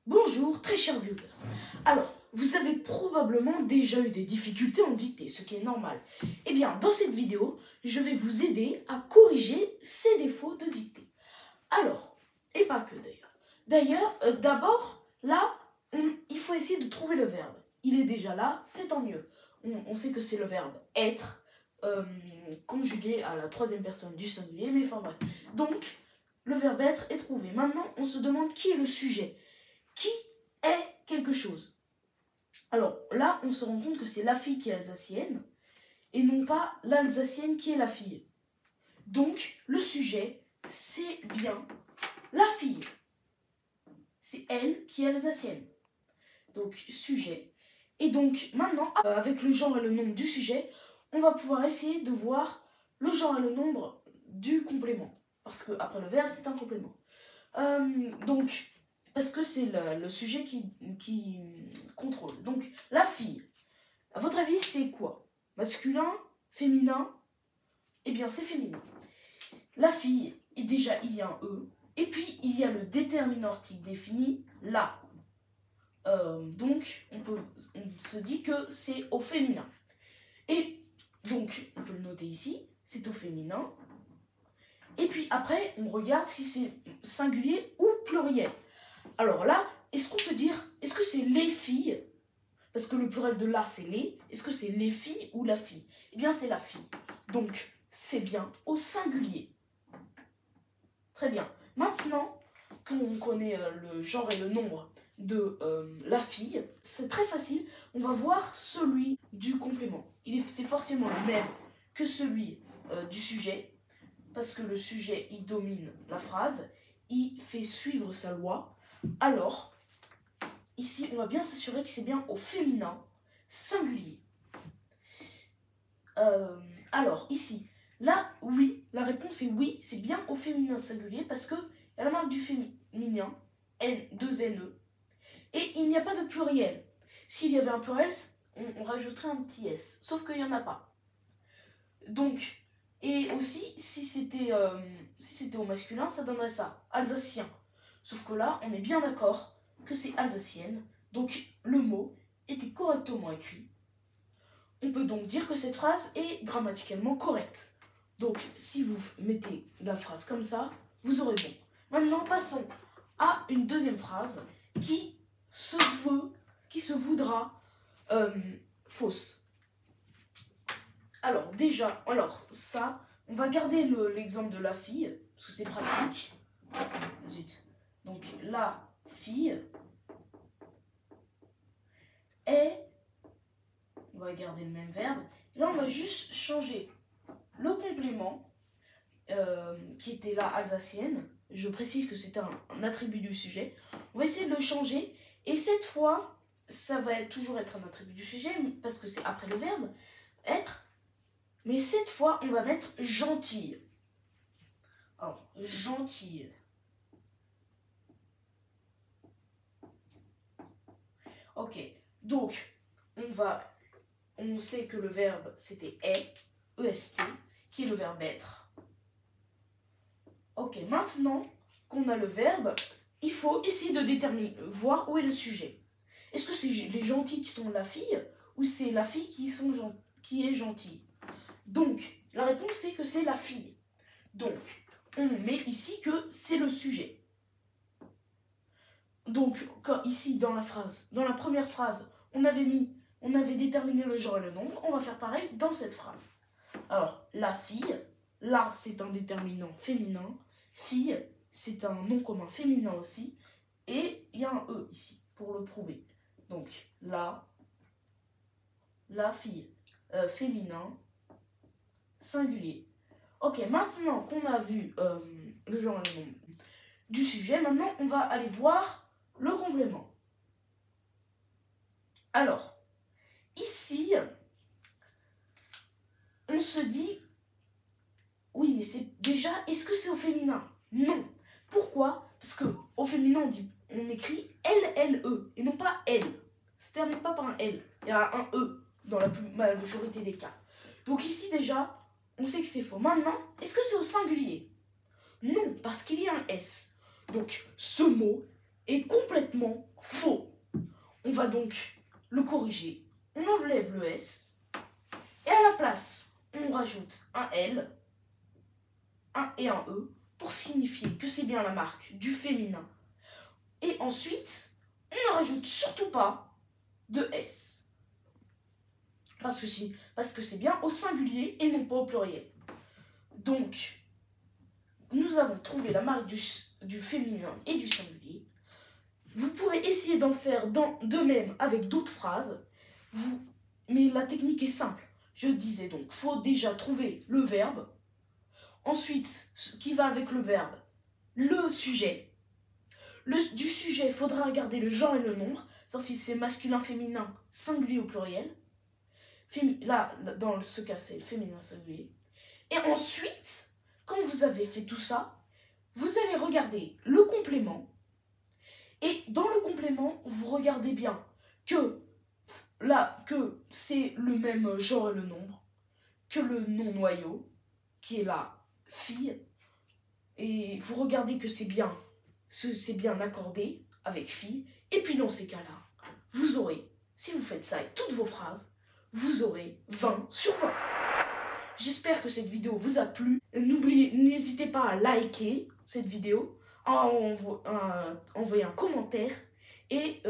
Bonjour très chers viewers. Alors, vous avez probablement déjà eu des difficultés en dictée, ce qui est normal. Eh bien, dans cette vidéo, je vais vous aider à corriger ces défauts de dictée. Alors, et pas que d'ailleurs. D'abord, là, il faut essayer de trouver le verbe. Il est déjà là, c'est tant mieux. On sait que c'est le verbe être, conjugué à la troisième personne du singulier, mais enfin bref. Donc, le verbe être est trouvé. Maintenant, on se demande qui est le sujet. Qui est quelque chose? Alors là, on se rend compte que c'est la fille qui est alsacienne et non pas l'alsacienne qui est la fille. Donc, le sujet, c'est bien la fille. C'est elle qui est alsacienne. Donc, sujet. Et donc, maintenant, avec le genre et le nombre du sujet, on va pouvoir essayer de voir le genre et le nombre du complément. Parce que après le verbe, c'est un complément. Parce que c'est le sujet qui contrôle. Donc, la fille, à votre avis, c'est quoi? Masculin? Féminin? Eh bien, c'est féminin. La fille, et déjà, il y a un E. Et puis, il y a le déterminant article défini, la. Donc, on se dit que c'est au féminin. Et donc, on peut le noter ici, c'est au féminin. Et puis après, on regarde si c'est singulier ou pluriel. Alors là, est-ce qu'on peut dire, est-ce que c'est les filles? Parce que le pluriel de là, c'est les. Est-ce que c'est les filles ou la fille? Eh bien, c'est la fille. Donc, c'est bien au singulier. Très bien. Maintenant, qu'on connaît le genre et le nombre de la fille, c'est très facile. On va voir celui du complément. C'est forcément le même que celui du sujet. Parce que le sujet, il domine la phrase. Il fait suivre sa loi. Alors, ici, on va bien s'assurer que c'est bien au féminin singulier. Alors, ici, là, oui, la réponse est oui, c'est bien au féminin singulier parce que il y a la marque du féminin, N, 2 NE, et il n'y a pas de pluriel. S'il y avait un pluriel, on rajouterait un petit S, sauf qu'il n'y en a pas. Donc, et aussi, si c'était au masculin, ça donnerait ça, alsacien. Sauf que là, on est bien d'accord que c'est alsacienne, donc le mot était correctement écrit. On peut donc dire que cette phrase est grammaticalement correcte. Donc, si vous mettez la phrase comme ça, vous aurez bon. Maintenant, passons à une deuxième phrase qui se voudra fausse. Alors, déjà, ça, on va garder l'exemple de la fille, parce que c'est pratique. Zut. Donc, la fille est... On va garder le même verbe. Et là, on va juste changer le complément, qui était là, alsacienne. Je précise que c'est un attribut du sujet. On va essayer de le changer. Et cette fois, ça va toujours être un attribut du sujet, parce que c'est après le verbe, être. Mais cette fois, on va mettre gentille. Alors, gentille. Ok, donc, on sait que le verbe, c'était est, EST, qui est le verbe être. Ok, maintenant qu'on a le verbe, il faut essayer de déterminer, voir où est le sujet. Est-ce que c'est les gentils qui sont la fille, ou c'est la fille qui est gentille? Donc, la réponse c'est que c'est la fille. Donc, on met ici que c'est le sujet. Donc, ici dans la première phrase, on avait déterminé le genre et le nombre, on va faire pareil dans cette phrase. Alors, la fille, là c'est un déterminant féminin, fille c'est un nom commun féminin aussi, et il y a un E ici pour le prouver. Donc, la fille, féminin, singulier. Ok, maintenant qu'on a vu le genre et le nombre du sujet, maintenant on va aller voir le complément. Alors, ici, on se dit, oui, mais c'est déjà, est-ce que c'est au féminin? Non. Pourquoi? Parce que au féminin, on écrit L-L-E et non pas L. Ça ne termine pas par un L. Il y a un E dans la majorité des cas. Donc ici, déjà, on sait que c'est faux. Maintenant, est-ce que c'est au singulier? Non, parce qu'il y a un S. Donc, ce mot est complètement va donc le corriger. On enlève le S. Et à la place, on rajoute un L, un et un E, pour signifier que c'est bien la marque du féminin. Et ensuite, on ne rajoute surtout pas de S. Parce que c'est bien au singulier et non pas au pluriel. Donc, nous avons trouvé la marque du féminin et du singulier. Vous pourrez essayer d'en faire de même avec d'autres phrases. Mais la technique est simple. Je disais donc, il faut déjà trouver le verbe. Ensuite, ce qui va avec le verbe, le sujet. Du sujet, il faudra regarder le genre et le nombre. Si c'est masculin, féminin, singulier ou pluriel. Là, dans ce cas, c'est féminin singulier. Et ensuite, quand vous avez fait tout ça, vous allez regarder le complément. Et dans le complément, vous regardez bien que c'est le même genre et le nombre, que le nom noyau, qui est la fille. Et vous regardez que c'est bien accordé avec fille. Et puis dans ces cas-là, vous aurez, si vous faites ça avec toutes vos phrases, vous aurez 20 sur 20. J'espère que cette vidéo vous a plu. N'hésitez pas à liker cette vidéo, à envoyer un commentaire. Et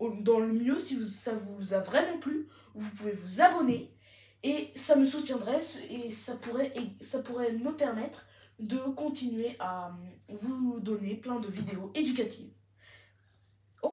dans le mieux, si ça vous a vraiment plu, vous pouvez vous abonner. Et ça me soutiendrait et ça pourrait me permettre de continuer à vous donner plein de vidéos éducatives.